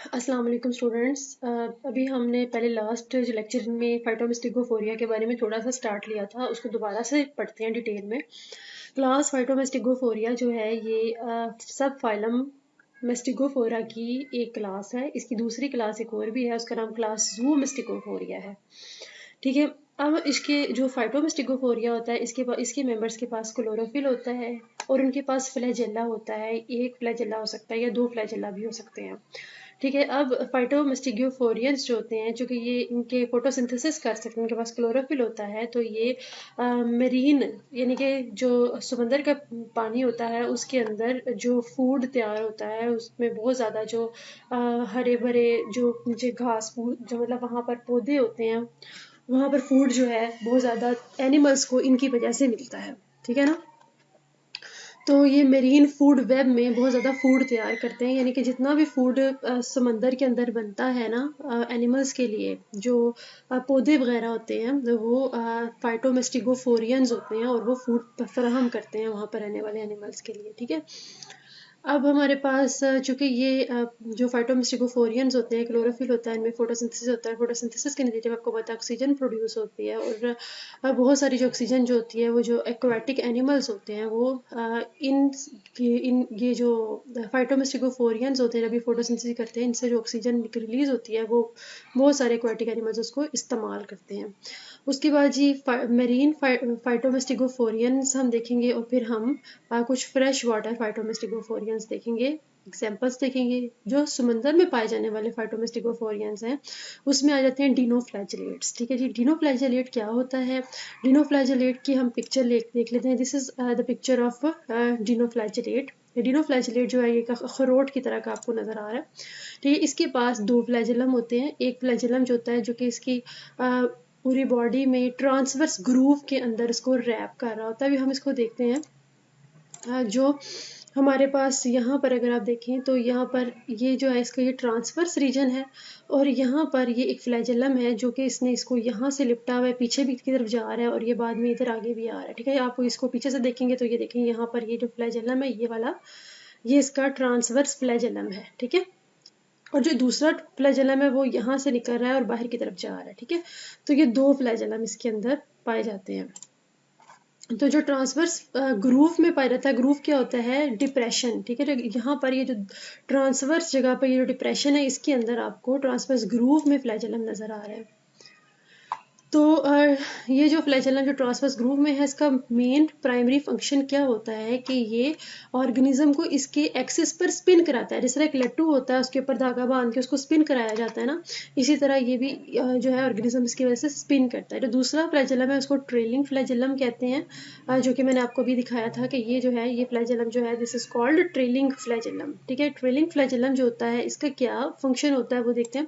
अस्सलाम वालेकुम स्टूडेंट्स। अभी हमने पहले लास्ट जो लेक्चर में फाइटोमेस्टिगोफोरिया के बारे में थोड़ा सा स्टार्ट लिया था, उसको दोबारा से पढ़ते हैं डिटेल में। क्लास फाइटोमेस्टिगोफोरिया जो है ये सब फाइलम मेस्टिगोफोरा की एक क्लास है। इसकी दूसरी क्लास एक और भी है, उसका नाम क्लास ज़ूमेस्टिगोफोरिया है। ठीक है। अब इसके जो फाइटोमेस्टिगोफोरिया होता है, इसके मेंबर्स के पास क्लोरोफिल होता है और उनके पास फ्लैजेला होता है। एक फ्लैजेला हो सकता है या दो फ्लैजेला भी हो सकते हैं। ठीक है। अब फाइटोमेस्टिगोफोरियंस जो होते हैं, जो कि ये इनके फोटोसिंथेसिस कर सकते हैं, इनके पास क्लोरोफिल होता है, तो ये मरीन यानी कि जो समंदर का पानी होता है उसके अंदर जो फूड तैयार होता है उसमें बहुत ज़्यादा जो हरे भरे जो घास फूस जो मतलब वहाँ पर पौधे होते हैं, वहाँ पर फूड जो है बहुत ज़्यादा एनिमल्स को इनकी वजह से मिलता है। ठीक है ना। तो ये मेरीन फूड वेब में बहुत ज़्यादा फूड तैयार करते हैं, यानी कि जितना भी फूड समंदर के अंदर बनता है ना एनिमल्स के लिए, जो पौधे वगैरह होते हैं, तो वो फाइटोमेस्टिगोफोरियंस होते हैं और वो फूड फराहम करते हैं वहाँ पर रहने वाले एनिमल्स के लिए। ठीक है। अब हमारे पास चूंकि ये जो फाइटोमेस्टिगोफोरियंस होते हैं, क्लोरोफिल होता है, इनमें फोटोसिंथेसिस होता है। फोटोसिंथेसिस के नतीजे में आपको पता है ऑक्सीजन प्रोड्यूस होती है, और बहुत सारी जो ऑक्सीजन जो होती है वो जो एक्वाटिक एनिमल्स होते हैं वो इन ये जो फाइटोमेस्टिगोफोरियंस होते हैं जब ये फोटोसिंथेसिस करते हैं, इनसे जो ऑक्सीजन रिलीज होती है वो बहुत सारे एक्वाटिक एनिमल्स उसको इस्तेमाल करते हैं। उसके बाद जी मेरीन फाइटोमेस्टिगोफोरियंस हम देखेंगे, और फिर हम कुछ फ्रेश वाटर फाइटोमेस्टिगोफोरियंस देखेंगे, एग्जाम्पल्स देखेंगे। जो समंदर में पाए जाने वाले फाइटोमेस्टिगोफोरियंस हैं उसमें आ जाते हैं डिनोफ्लैजेलेट्स। ठीक है जी। डिनोफ्लैजेलेट क्या होता है? डिनोफ्लैजेलेट की हम पिक्चर देख लेते हैं। This is the picture of dinoflagellate. Dinoflagellate जो है ये अखरोट की तरह का आपको नजर आ रहा है। ठीक है। इसके पास दो फ्लैजेलम होते हैं। एक फ्लैजेलम जो होता है जो कि इसकी पूरी बॉडी में ट्रांसवर्स ग्रूव के अंदर इसको रैप कर रहा होता है। अभी हम इसको देखते हैं। जो हमारे पास यहाँ पर अगर आप देखें तो यहाँ पर ये जो है इसका ये ट्रांसवर्स रीजन है, और यहाँ पर ये एक फ्लैजेलम है जो कि इसने इसको यहाँ से लिपटा हुआ है, पीछे भी की तरफ जा रहा है, और ये बाद में इधर आगे भी आ रहा है। ठीक है। आप इसको पीछे से देखेंगे तो ये देखेंगे यहाँ पर ये जो फ्लैजेलम है ये वाला, ये इसका ट्रांसवर्स फ्लैजेलम है। ठीक है। और जो दूसरा फ्लैजेलम है वो यहाँ से निकल रहा है और बाहर की तरफ जा रहा है। ठीक है। तो ये दो फ्लैजेलम इसके अंदर पाए जाते हैं। तो जो ट्रांसवर्स ग्रूव में पाया जाता है, ग्रूव क्या होता है? डिप्रेशन। ठीक है। यहाँ पर ये जो ट्रांसवर्स जगह पर ये जो डिप्रेशन है, इसके अंदर आपको ट्रांसवर्स ग्रूव में फ्लैजेलम नजर आ रहा है। तो ये जो फ्लैजेलम जो ट्रांसवर्स ग्रूव में है, इसका मेन प्राइमरी फंक्शन क्या होता है कि ये ऑर्गेनिज्म को इसके एक्सिस पर स्पिन कराता है। जिस तरह एक लट्टू होता है उसके ऊपर धागा बांध के उसको स्पिन कराया जाता है ना, इसी तरह ये भी जो है ऑर्गेनिज्म इसकी वजह से स्पिन करता है। जो दूसरा फ्लैजेलम है उसको ट्रेलिंग फ्लैजेलम कहते हैं, जो कि मैंने आपको भी दिखाया था कि ये जो है ये फ्लैजेलम जो है this is called trailing flagellum. ठीक है। ट्रेलिंग फ्लैजेलम जो होता है इसका क्या फंक्शन होता है वो देखते हैं।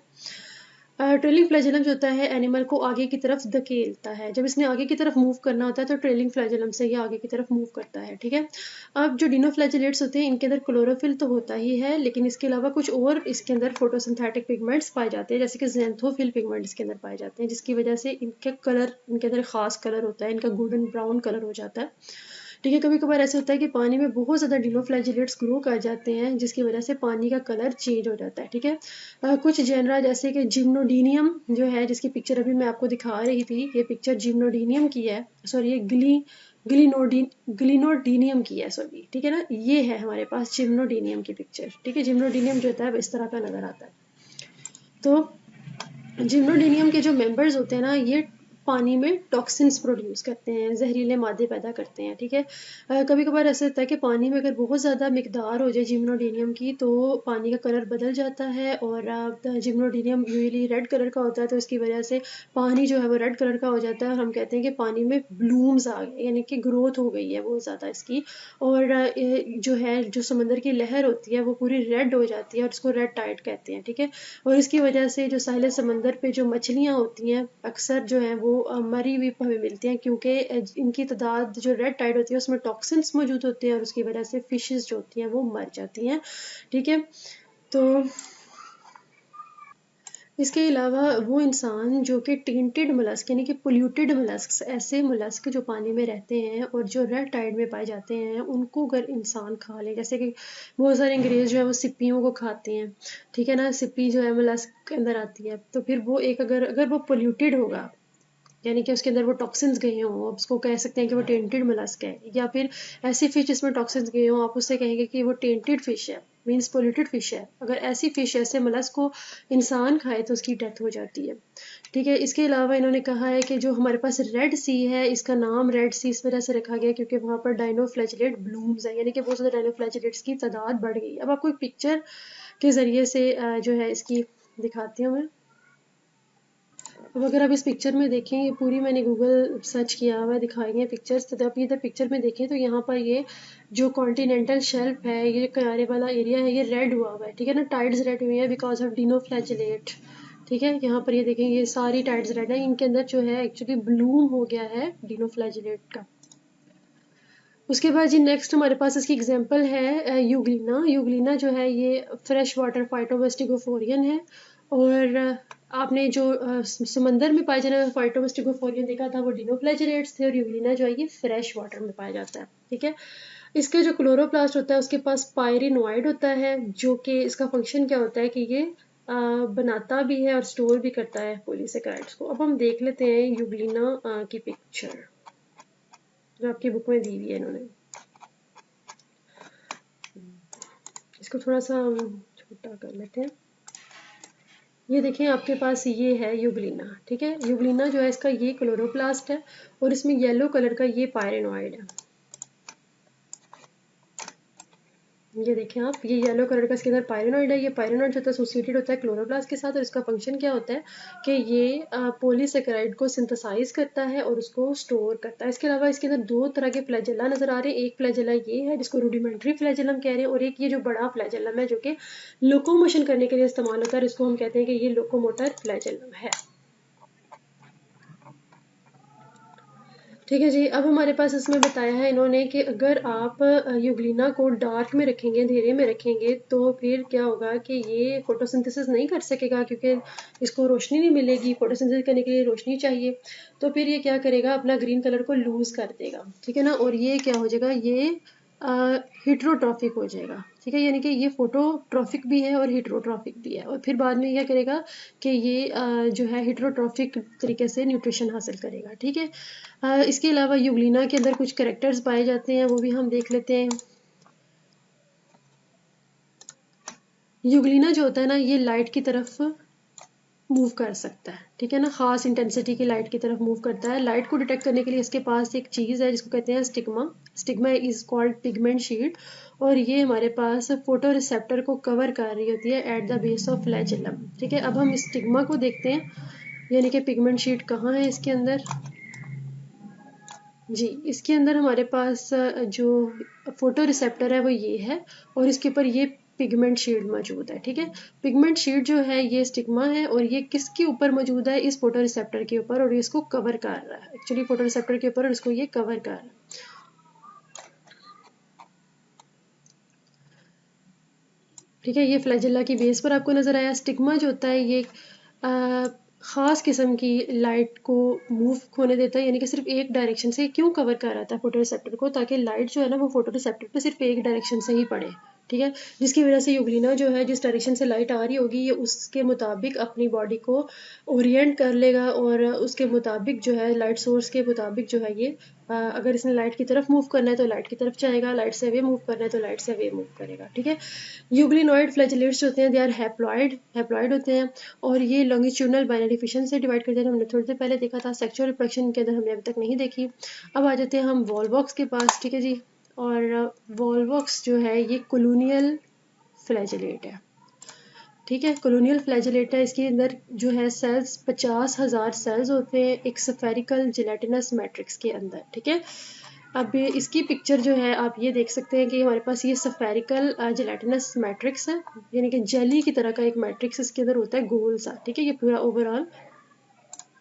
ट्रेलिंग फ्लैजेलम जो होता है एनिमल को आगे की तरफ धकेलता है। जब इसने आगे की तरफ मूव करना होता है तो ट्रेलिंग फ्लैजेलम से ये आगे की तरफ मूव करता है। ठीक है। अब जो डिनोफ्लैजेलेट्स होते हैं इनके अंदर क्लोरोफिल तो होता ही है, लेकिन इसके अलावा कुछ और इसके अंदर फोटोसिंथेटिक पिगमेंट्स पाए जाते हैं, जैसे कि ज़ैंथोफिल पिगमेंट इसके अंदर पाए जाते हैं, जिसकी वजह से इनके कलर, इनके अंदर खास कलर होता है, इनका गोल्डन ब्राउन कलर हो जाता है। ठीक है। कभी कभार ऐसा होता है कि पानी में बहुत ज़्यादा डिनोफ्लैजेलेट्स ग्रो कर जाते हैं, जिसकी वजह से पानी का कलर चेंज हो जाता है। ठीक है। कुछ जेनरा जैसे कि जिम्नोडीनियम जो है, जिसकी पिक्चर अभी मैं आपको दिखा रही थी, ये पिक्चर जिम्नोडीनियम की है, सॉरी ये ग्लिनोडीनियम की है, सॉरी। ठीक है ना। ये है हमारे पास जिम्नोडीनियम की पिक्चर। ठीक है। जिम्नोडीनियम जो होता है इस तरह का नजर आता है। तो जिम्नोडेनियम के जो मेंबर्स होते हैं ना, ये पानी में टॉक्सिन्स प्रोड्यूस करते हैं, जहरीले मादे पैदा करते हैं। ठीक है। कभी कभार ऐसा होता है कि पानी में अगर बहुत ज़्यादा मिकदार हो जाए जिम्नोडेनियम की तो पानी का कलर बदल जाता है, और जिम्नोडेनियम यूजुअली रेड कलर का होता है, तो इसकी वजह से पानी जो है वो रेड कलर का हो जाता है, और हम कहते हैं कि पानी में ब्लूम्स आ गए, यानी कि ग्रोथ हो गई है बहुत ज़्यादा इसकी। और जो है जो समंदर की लहर होती है वो पूरी रेड हो जाती है, और इसको रेड टाइड कहते हैं। ठीक है। और इसकी वजह से जो साहिल समंदर पे जो मछलियाँ होती हैं अक्सर जो हैं वो मरी हुई हमें मिलती हैं, क्योंकि इनकी तादाद जो रेड टाइड होती है उसमें टॉक्सिन्स मौजूद होते हैं, और उसकी वजह से फिशेस जो होती हैं वो मर जाती हैं। ठीक है। तो इसके अलावा वो इंसान जो कि टेंटेड मोलस्क यानी कि पोल्यूटेड मोलस्क, ऐसे मोलस्क जो पानी में रहते हैं और जो रेड टाइड में पाए जाते हैं, उनको अगर इंसान खा ले, जैसे कि बहुत सारे अंग्रेज जो है वो सिप्पियों को खाते हैं, ठीक है ना, सिप्पी जो है मोलस्क के अंदर आती है, तो फिर वो एक अगर वो पोल्यूटेड होगा, यानी कि उसके अंदर वो टॉक्सिन्स गए हों, आप उसको कह सकते हैं कि वो टेंटेड मोलस्क है। या फिर ऐसी फिश जिसमें टॉक्सिन्स गए हों, आप उससे कहेंगे कि वो टेंटेड फिश है, मीन्स पोल्यूटेड फिश है। अगर ऐसी फिश, ऐसे मोलस्क को इंसान खाए तो उसकी डेथ हो जाती है, ठीक है। इसके अलावा इन्होंने कहा है कि जो हमारे पास रेड सी है, इसका नाम रेड सी इस वजह से रखा गया क्योंकि वहाँ पर डाइनोफ्लैजिलेट ब्लूम्स है, यानी कि बहुत ज़्यादा डाइनोफ्लैजिलेट्स की तादाद बढ़ गई। अब आपको एक पिक्चर के ज़रिए से जो है इसकी दिखाती हूँ मैं। अब अगर आप इस पिक्चर में देखें, ये पूरी मैंने गूगल सर्च किया हुआ है, दिखाएंगे पिक्चर्स, तो आप इधर पिक्चर में देखें तो यहाँ पर ये जो कॉन्टिनेंटल शेल्फ है, ये किनारे वाला एरिया है, ये रेड हुआ हुआ है, ठीक है ना, टाइड्स रेड हुई है बिकॉज ऑफ डिनोफ्लैजिलेट, ठीक है। यहाँ पर ये देखें, ये सारी टाइड्स रेड है, इनके अंदर जो है एक्चुअली ब्लूम हो गया है डिनोफ्लैजिलेट का। उसके बाद जी नेक्स्ट हमारे पास इसकी एग्जांपल है यूग्लिना। यूग्लिना जो है ये फ्रेश वाटर फाइटोमेस्टिगोफोरियन है, और आपने जो समंदर में पाए जाने वाले फाइटोमेस्टिगोफोरियन देखा था वो डिनोफ्लैजिलेट्स थे, और यूग्लिना जो है ये फ्रेश वाटर में पाया जाता है, ठीक है। इसके जो क्लोरोप्लास्ट होता है उसके पास पायरिनोइड होता है, जो कि इसका फंक्शन क्या होता है कि ये बनाता भी है और स्टोर भी करता है पॉलीसेकेराइड्स को। अब हम देख लेते हैं यूग्लिना की पिक्चर जो आपकी बुक में दी हुई है इन्होंने। इसको थोड़ा सा छोटा कर लेते हैं। ये देखें, आपके पास ये है यूग्लिना, ठीक है। यूग्लिना जो है इसका ये क्लोरोप्लास्ट है, और इसमें येलो कलर का ये पायरेनॉइड है। ये देखें आप, ये येलो कलर का इसके अंदर पायरेनॉइड है। ये पायरेनॉइड जो होता है एसोसिएटेड होता है क्लोरोप्लास्ट के साथ, और इसका फंक्शन क्या होता है कि ये पॉलीसेकेराइड को सिंथेसाइज करता है और उसको स्टोर करता है। इसके अलावा इसके अंदर दो तरह के फ्लैजेला नजर आ रहे हैं। एक फ्लैजेला ये है जिसको रूडिमेंट्री फ्लैजेलम कह रहे हैं, और एक ये जो बड़ा फ्लैजेलम है जो कि लोकोमोशन करने के लिए इस्तेमाल होता है, इसको हम कहते हैं कि ये लोकोमोटर फ्लैजेलम है, ठीक है जी। अब हमारे पास इसमें बताया है इन्होंने कि अगर आप यूग्लिना को डार्क में रखेंगे, अंधेरे में रखेंगे, तो फिर क्या होगा कि ये फोटोसिंथेसिस नहीं कर सकेगा, क्योंकि इसको रोशनी नहीं मिलेगी, फोटोसिंथेसिस करने के लिए रोशनी चाहिए। तो फिर ये क्या करेगा, अपना ग्रीन कलर को लूज कर देगा, ठीक है ना, और ये क्या हो जाएगा, ये हिट्रोट्रॉफिक हो जाएगा, ठीक है। यानी कि ये फोटोट्रॉफिक भी है और हिट्रोट्रॉफिक भी है, और फिर बाद में क्या करेगा कि ये जो है हिट्रोट्रॉफिक तरीके से न्यूट्रिशन हासिल करेगा, ठीक है। इसके अलावा यूग्लिना के अंदर कुछ कैरेक्टर्स पाए जाते हैं, वो भी हम देख लेते हैं। यूग्लिना जो होता है ना, ये लाइट की तरफ मूव कर सकता है, ठीक है ना, खास इंटेंसिटी की लाइट की तरफ मूव करता है। लाइट को डिटेक्ट करने के लिए इसके पास एक चीज़ है जिसको कहते हैं stigma. Stigma is called pigment sheet, और ये हमारे पास फोटो रिसेप्टर को कवर कर रही होती है at the base of flagellum, ठीक है। अब हम स्टिग्मा को देखते हैं, यानी कि पिगमेंट शीट कहाँ है इसके अंदर। जी, इसके अंदर हमारे पास जो फोटो रिसेप्टर है वो ये है, और इसके ऊपर ये पिगमेंट शीट मौजूद है, ठीक है। पिगमेंट शीट जो है ये स्टिग्मा है, और ये किसके ऊपर मौजूद है, इस फोटो रिसेप्टर के ऊपर, और इसको कवर कर रहा है एक्चुअली फोटो रिसेप्टर के ऊपर, और इसको ये कवर कर रहा है, ठीक है। ये फ्लैजेला की बेस पर आपको नजर आया। स्टिग्मा जो होता है ये खास किस्म की लाइट को मूव होने देता है, यानी कि सिर्फ एक डायरेक्शन से। क्यों कवर कर रहा था फोटो रिसेप्टर को, ताकि लाइट जो है ना वो फोटो रिसेप्टर पे सिर्फ एक डायरेक्शन से ही पड़े, ठीक है। जिसकी वजह से यूग्लिना जो है जिस डायरेक्शन से लाइट आ रही होगी ये उसके मुताबिक अपनी बॉडी को ओरिएंट कर लेगा, और उसके मुताबिक जो है लाइट सोर्स के मुताबिक जो है ये अगर इसने लाइट की तरफ मूव करना है तो लाइट की तरफ जाएगा, लाइट से अवे मूव करना है तो लाइट से अवे मूव करेगा, ठीक है। यूग्लिनॉइड फ्लैजेलेट्स होते हैं, दे आर हैप्लॉइड होते हैं, और ये लॉन्गिट्यूडनल बाइनरी फिशन से डिवाइड करते हैं। हमने थोड़ी देर पहले देखा था। सेक्सुअल रिप्रोडक्शन के अंदर हमने अभी तक नहीं देखी। अब आ जाते हैं हम वॉलवॉक्स के पास, ठीक है जी। और वॉलवॉक्स जो है ये कोलोनियल फ्लैजेलेट है, ठीक है। कोलोनियल फ्लैजेलेट है, इसके अंदर जो है सेल्स 50,000 सेल्स होते हैं एक स्फेरिकल जिलेटिनस मैट्रिक्स के अंदर, ठीक है। अब इसकी पिक्चर जो है आप ये देख सकते हैं कि हमारे पास ये स्फेरिकल जिलेटिनस मैट्रिक्स है, यानी कि जेली की तरह का एक मैट्रिक्स इसके अंदर होता है गोल सा, ठीक है। ये पूरा ओवरऑल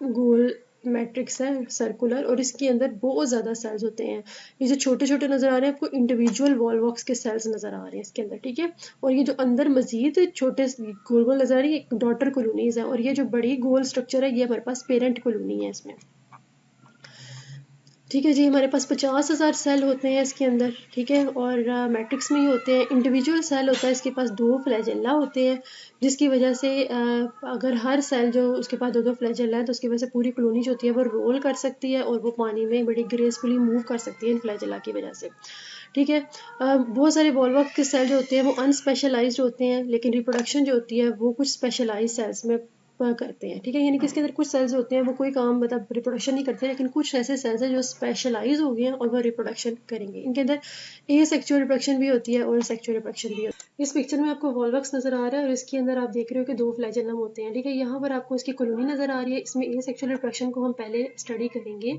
गोल मैट्रिक्स है सर्कुलर, और इसके अंदर बहुत ज़्यादा सेल्स होते हैं। ये जो छोटे छोटे नज़र आ रहे हैं आपको इंडिविजुअल वॉलवॉक्स के सेल्स नज़र आ रहे हैं इसके अंदर, ठीक है। और ये जो अंदर मजीद छोटे गोल गोल नज़र आ रही है डॉटर कॉलोनीज है, और ये जो बड़ी गोल स्ट्रक्चर है ये हमारे पास पेरेंट कॉलोनी है इसमें, ठीक है जी। हमारे पास 50,000 सेल होते हैं इसके अंदर, ठीक है। और मैट्रिक्स में ही होते हैं। इंडिविजुअल सेल होता है इसके पास 2 फ्लैजेला होते हैं, जिसकी वजह से अगर हर सेल जो उसके पास 2 फ्लैजेला है तो उसकी वजह से पूरी कॉलोनी जो होती है वो रोल कर सकती है और वो पानी में बड़ी ग्रेसफुली मूव कर सकती है इन फ्लैजेला की वजह से, ठीक है। बहुत सारे वॉल्वॉक्स के सेल जो होते हैं वो अनस्पेशलाइज्ड होते हैं, लेकिन रिप्रोडक्शन जो होती है वो कुछ स्पेशलाइज सेल्स में करते हैं, ठीक है। यानी कि इसके अंदर कुछ सेल्स होते हैं वो कोई काम मतलब रिप्रोडक्शन नहीं करते, लेकिन कुछ ऐसे सेल्स हैं जो स्पेशलाइज हो गए हैं और वो रिप्रोडक्शन करेंगे। इनके अंदर ए सेक्सुअल रिप्रोडक्शन भी होती है और सेक्सुअल रिप्रोडक्शन भी होती है। इस पिक्चर में आपको वॉल्वॉक्स नजर आ रहा है और इसके अंदर आप देख रहे हो कि 2 फ्लैजेलम होते हैं, ठीक है। यहाँ पर आपको इसकी कॉलोनी नजर आ रही है। इसमें ए सेक्सुअल रिप्रोडक्शन को हम पहले स्टडी करेंगे।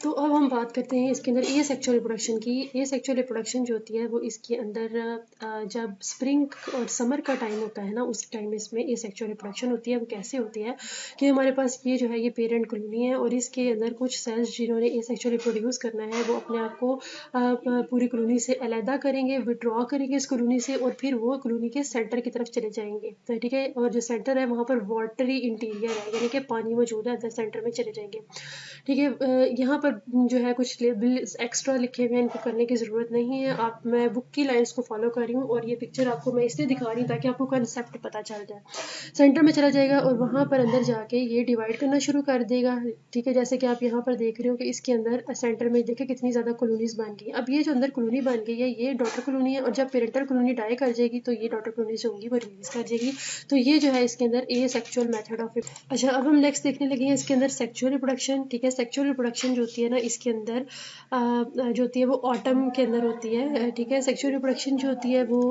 तो अब हम बात करते हैं इसके अंदर ए सेक्सुअल रिप्रोडक्शन की। ए सेक्सुअल रिप्रोडक्शन जो होती है वो इसके अंदर जब स्प्रिंग और समर का टाइम होता है ना, उस टाइम इसमें ए सेक्सुअल रिप्रोडक्शन होती है। वो कैसे होती है कि हमारे पास ये जो है ये पेरेंट कॉलोनी है और इसके अंदर कुछ सेल्स जिन्होंने ए सेक्सुअल रिप्रोड्यूस करना है वो अपने आप को पूरी कॉलोनी से अलहदा करेंगे, विड्रॉ करेंगे इस कॉलोनी से, और फिर वो कॉलोनी के सेंटर की तरफ चले जाएंगे, तो ठीक है। और जो सेंटर है वहाँ पर वाटरी इंटीरियर है, यानी कि पानी मौजूद है, अंदर सेंटर में चले जाएंगे, ठीक है। यहाँ पर जो है कुछ लेबल एक्स्ट्रा लिखे हुए हैं, इनको करने की ज़रूरत नहीं है। मैं बुक की लाइंस को फॉलो कर रही हूँ और ये पिक्चर आपको मैं इसलिए दिखा रही हूँ ताकि आपको कंसेप्ट पता चल जाए। सेंटर में चला जाएगा और वहाँ पर अंदर जाके ये डिवाइड करना शुरू कर देगा, ठीक है। जैसे कि आप यहाँ पर देख रहे हो कि इसके अंदर सेंटर में देखे कितनी ज़्यादा कॉलोनीज बन गई। अब ये जो अंदर कॉलोनी बन गई है ये डॉटर कॉलोनी है, और जब पेरेंटल कॉलोनी डाई कर जाएगी तो ये डॉटर कॉलोनी जो होगी वो रिलीज कर जाएगी। तो ये जो है इसके अंदर ए सेक्चुअल मेथड ऑफ। अच्छा, अब हम नेक्स्ट देखने लगे हैं इसके अंदर सेक्चुअल रिप्रोडक्शन, ठीक है। सेक्चुअल रिप्रोडक्शन जो होती है ना इसके अंदर जो होती है वो ऑटम के अंदर होती है, ठीक है। सेक्चुअल रिप्रोडक्शन जो होती है वो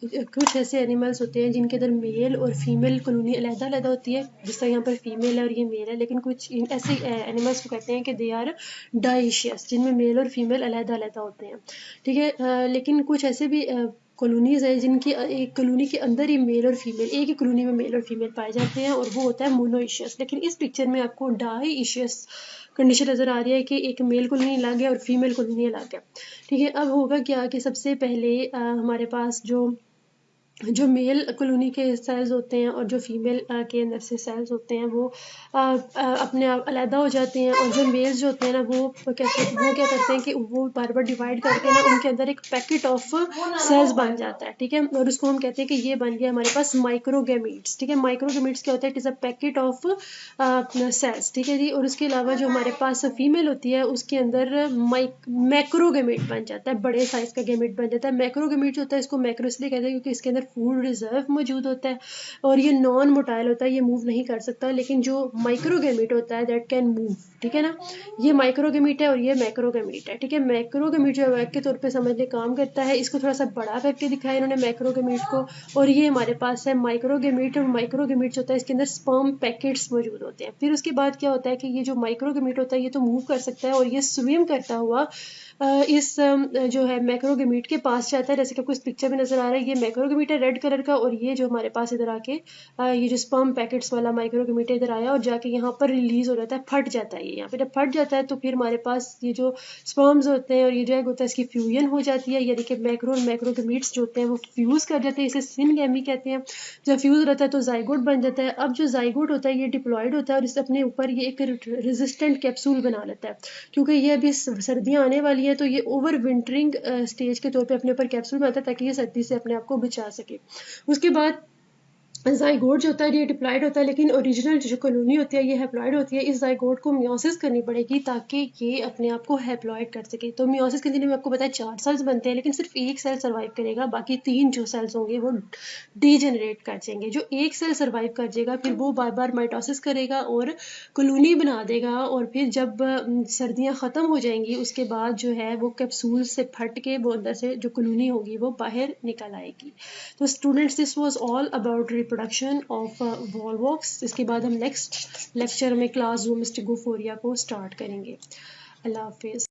कुछ ऐसे एनिमल्स होते हैं जिनके अंदर मेल और फीमेल कॉलोनी अलग अलग होती है, जिस तरह यहाँ पर फीमेल है और ये मेल है। लेकिन कुछ ऐसे एनिमल्स को कहते हैं कि दे आर डाइशियस, जिनमें मेल और फीमेल अलग अलग होते हैं, ठीक है। लेकिन कुछ ऐसे भी कॉलोनीज है जिनकी एक कॉलोनी के अंदर ही मेल और फीमेल, एक ही कॉलोनी में मेल और फीमेल पाए जाते हैं, और वो होता है मोनोइशियस। लेकिन इस पिक्चर में आपको डाइशियस कंडीशन नज़र आ रही है कि एक मेल कॉलोनी अलग है और फीमेल कॉलोनी अलग है, ठीक है। अब होगा क्या कि सबसे पहले हमारे पास जो मेल कॉलोनी के सेल्स होते हैं और जो फीमेल के अंदर से सेल्स होते हैं वो अपने आप अलहदा हो जाते हैं, और जो मेल्स जो होते हैं ना वो क्या करते हैं कि वो बार बार डिवाइड करके ना उनके अंदर एक पैकेट ऑफ सेल्स बन जाता है, ठीक है। और उसको हम कहते हैं कि ये बन गया हमारे पास माइक्रोगेमीट्स, ठीक है। माइक्रोगेमीट्स क्या होता है? It is a packet of cells, ठीक है जी। और उसके अलावा जो हमारे पास फीमेल होती है उसके अंदर मैक्रोगेमीट बन जाता है, बड़े साइज का गेमीट बन जाता है। मैक्रोगेमीट जो होता है इसको मैक्रो इसलिए कहते हैं क्योंकि इसके अंदर फूड रिजर्व मौजूद होता है और ये नॉन मोटाइल होता है, ये मूव नहीं कर सकता। लेकिन जो माइक्रोगेमीट होता है दैट कैन मूव, ठीक है ना। ये माइक्रोगेमीट है और ये मैक्रोगेमीट है, ठीक है। मैक्रोगेमीट जो है के तौर पे समझने काम करता है, इसको थोड़ा सा बड़ा करके दिखाया इन्होंने मैक्रोगेमीट को, और ये हमारे पास है माइक्रोगेमीट। और माइक्रोगेमीट जो होता है इसके अंदर स्पर्म पैकेट्स मौजूद होते हैं। फिर उसके बाद क्या होता है कि ये जो माइक्रोगेमीट होता है ये तो मूव कर सकता है और ये स्विम करता हुआ इस जो है मैक्रोगेमीट के पास जाता है, जैसे कि आपको इस पिक्चर में नजर आ रहा है। ये मैक्रोगेमीट है रेड कलर का, और ये जो हमारे पास इधर आके ये जो स्पर्म पैकेट्स वाला माइक्रोगेमीट इधर आया और जाके यहाँ पर रिलीज हो जाता है, फट जाता है। ये यहाँ पे जब फट जाता है तो फिर हमारे पास ये जो स्पर्म्स होते हैं और ये जो होता है इसकी फ्यूजन हो जाती है, यानी कि मैक्रो और मैक्रोगेमीट्स जो होते हैं वो फ्यूज कर जाते हैं, इसे सिनगैमी कहते हैं। जब फ्यूज रहता है तो जाइगोट बन जाता है। अब जो जाइगोट होता है ये डिप्लॉयड होता है और इसे अपने ऊपर ये एक रेजिस्टेंट कैप्सूल बना लेता है, क्योंकि ये अभी सर्दियाँ आने वाली है तो ये ओवर विंटरिंग स्टेज के तौर पे अपने ऊपर कैप्सूल बनाता है ताकि ये सर्दी से अपने आप को बचा सके। उसके बाद जाइगोट जो होता है ये डिप्लॉयड होता है, लेकिन ओरिजिनल जो कॉलोनी होती है ये हैप्लॉयड होती है। इस जाइगोट को मियोसिस करनी पड़ेगी ताकि ये अपने आप को हैप्लॉयड कर सके। तो मियोसिस के दिन में आपको पता है 4 सेल्स बनते हैं, लेकिन सिर्फ एक सेल सर्वाइव करेगा, बाकी 3 जो सेल्स होंगे वो डीजेनरेट कर जाएंगे। जो एक सेल सर्वाइव कर जाएगा फिर वो बार बार माइटोसिस करेगा और कॉलोनी बना देगा, और फिर जब सर्दियाँ ख़त्म हो जाएंगी उसके बाद जो है वो कैप्सूल से फट के वो अंदर से जो कॉलोनी होगी वो बाहर निकल आएगी। तो students this was all about reproduction of Volvox. इसके बाद हम नेक्स्ट लेक्चर में क्लास ज़ूमिस्टिगोफोरिया को स्टार्ट करेंगे। अल्लाह हाफिज़।